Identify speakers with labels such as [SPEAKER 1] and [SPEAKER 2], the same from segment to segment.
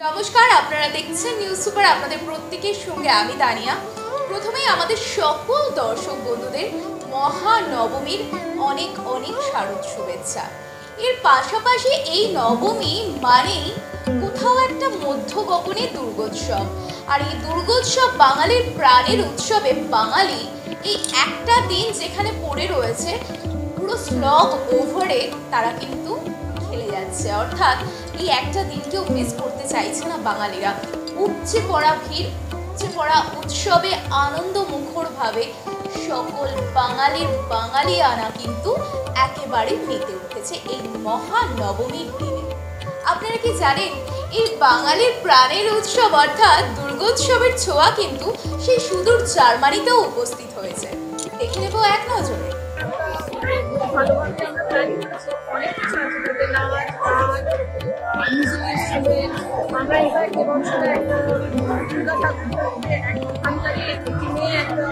[SPEAKER 1] নমস্কার, আপনারা দেখছেন নিউজ সুপার। আপনাদের প্রত্যেকের সঙ্গে আমি তানিয়া। প্রথমেই আমাদের সকল দর্শক বন্ধুদের মহানবমীর অনেক অনেক শারদ শুভেচ্ছা। এর পাশাপাশি এই নবমী মানেই কোথাও একটা মধ্য গগনে দুর্গোৎসব, আর এই দুর্গোৎসব বাঙালির প্রাণের উৎসবে বাঙালি এই একটা দিন যেখানে পড়ে রয়েছে পুরো স্লগ ওভারে তারা কিন্তু খেলে যাচ্ছে। অর্থাৎ এই একটা দিনকেও মিস করতে চাইছে না বাঙালিরা। উপচে পড়া ভিড়, উপচে পড়া উৎসবে আনন্দ মুখরভাবে সকল বাঙালির বাঙালিয়ানা কিন্তু একেবারে মেতে উঠেছে এই মহানবমীর দিনে। আপনারা কি জানেন এই বাঙালির প্রাণের উৎসব অর্থাৎ দুর্গোৎসবের ছোঁয়া কিন্তু সেই সুদূর জার্মানিতেও উপস্থিত হয়েছে। দেখে নেব এক নজরে।
[SPEAKER 2] আমরা এবার এবছর একটা দুর্গা ঠাকুরকে নিয়ে একটা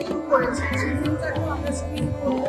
[SPEAKER 2] শুরু করেছি, সেদিনটাকেও আমরা শুরু করবো।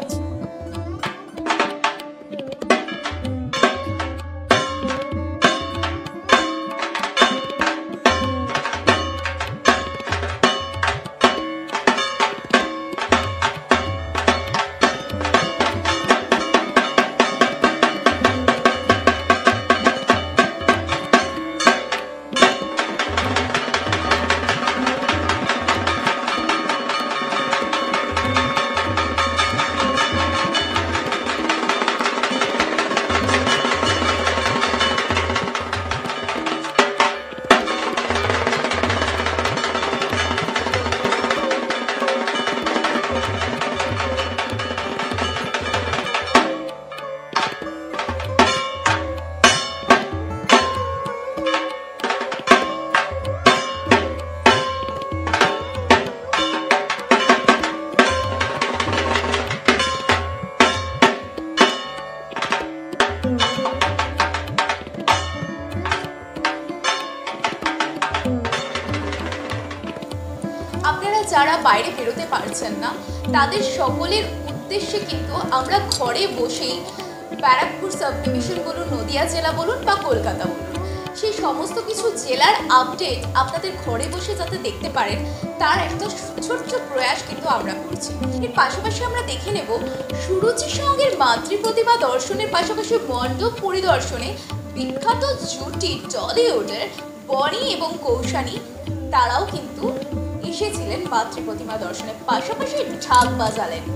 [SPEAKER 1] আপনারা যারা বাইরে বেরোতে পারছেন না তাদের সকলের উদ্দেশ্যে কিন্তু আমরা ঘরে বসেই ব্যারাকপুর সাব ডিভিশন বলুন, নদিয়া জেলা বলুন বা কলকাতা বলুন, সেই সমস্ত কিছু জেলার আপডেট আপনাদের ঘরে বসে যাতে দেখতে পারেন তার একটা ছোট্ট প্রয়াস কিন্তু আমরা করছি। এর পাশাপাশি আমরা দেখে নেব সুরুচি সঙ্গের মাতৃ প্রতিমা দর্শনের পাশাপাশি মণ্ডপ পরিদর্শনে বিখ্যাত জুটি টলিউডের বনি এবং কৌশানী তারাও কিন্তু এসেছিলেন মাতৃ প্রতিমা দর্শনের পাশাপাশি ঢাক বাজালেন।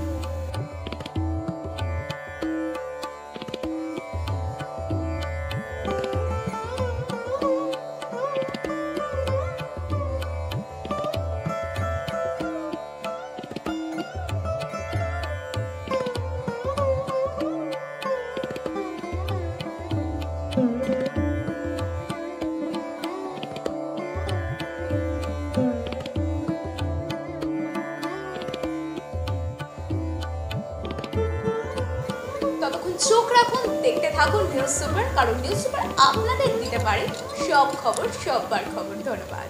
[SPEAKER 1] চোখ রাখুন, দেখতে থাকুন নিউজ সুপার, কারণ নিউজ সুপার আপনাদের দিতে পারে সব খবর, সববার খবর। ধন্যবাদ।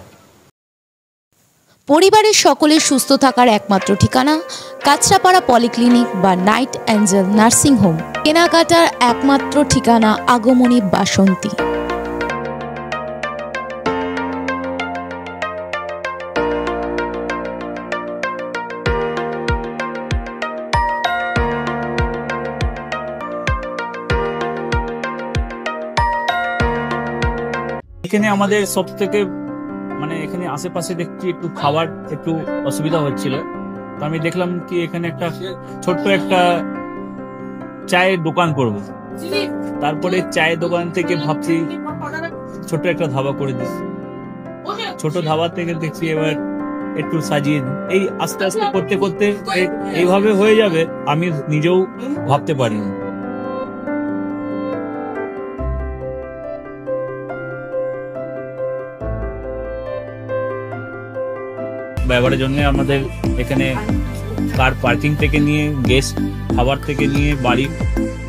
[SPEAKER 3] পরিবারের সকলের সুস্থ থাকার একমাত্র ঠিকানা কাঁচরাপাড়া পলিক্লিনিক বা নাইট অ্যাঞ্জেল নার্সিং হোম। কেনাকাটার একমাত্র ঠিকানা আগমনী বাসন্তী।
[SPEAKER 4] এখানে আমাদের সব থেকে এখানে আশেপাশে দেখছি একটু খাবার একটু অসুবিধা হচ্ছিল, তো আমি দেখলাম কি এখানে একটা ছোট্ট একটা চায়ের দোকান করব। তারপরে চায়ের দোকান থেকে ভাবছি ছোট একটা ধাবা করে দিই। ছোট ধাবা থেকে দেখছি এবার একটু সাজিয়ে এই আস্তে আস্তে করতে করতে এইভাবে হয়ে যাবে আমি নিজেও ভাবতে পারিনি। ব্যবহারের জন্য আমাদের এখানে কার পার্কিং থেকে নিয়ে গেস্ট খাবার থেকে নিয়ে বাড়ি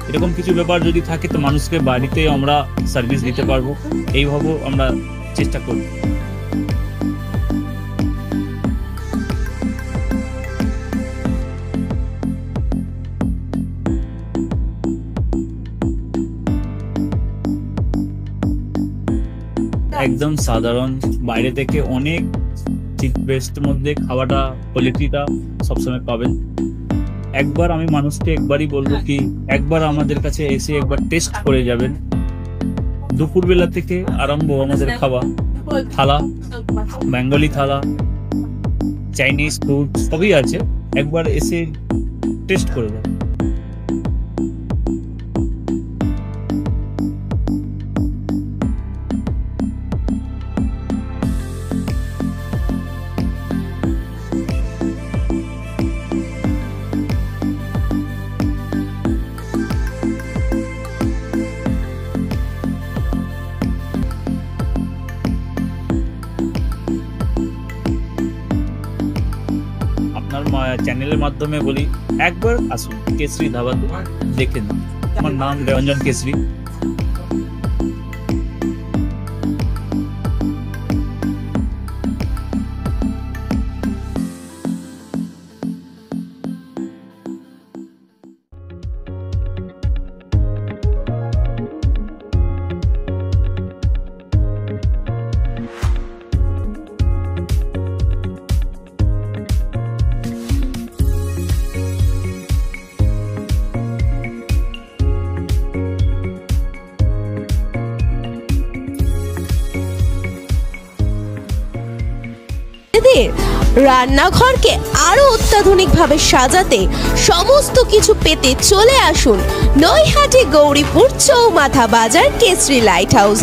[SPEAKER 4] এরকম কিছু ব্যাপার যদি থাকে তো মানুষকে বাড়িতে আমরা সার্ভিস দিতে পারবো, এইভাবেও আমরা চেষ্টা করব। একদম সাধারণ, বাইরে থেকে অনেক চিপ বেস্টের মধ্যে খাওয়াটা কোয়ালিটিটা সবসময় পাবেন। একবার আমি মানুষকে একবারই বলবো কি একবার আমাদের কাছে এসে একবার টেস্ট করে যাবেন। দুপুরবেলা থেকে আরম্ভ আমাদের খাওয়া, থালা, বেঙ্গলি থালা, চাইনিজ ফুড সবই আছে, একবার এসে টেস্ট করে যাবেন। আপনার চ্যানেলের মাধ্যমে বলি একবার আসুন কেশরী ধাবাতে, দেখে নিন। আমার নাম রঞ্জন কেশরী।
[SPEAKER 5] রান্নাঘরকে আরো অত্যাধুনিকভাবে সাজাতে সমস্ত কিছু পেতে চলে আসুন নৈহাটি গৌরীপুর চৌমাথা বাজার কেশরী লাইট হাউস।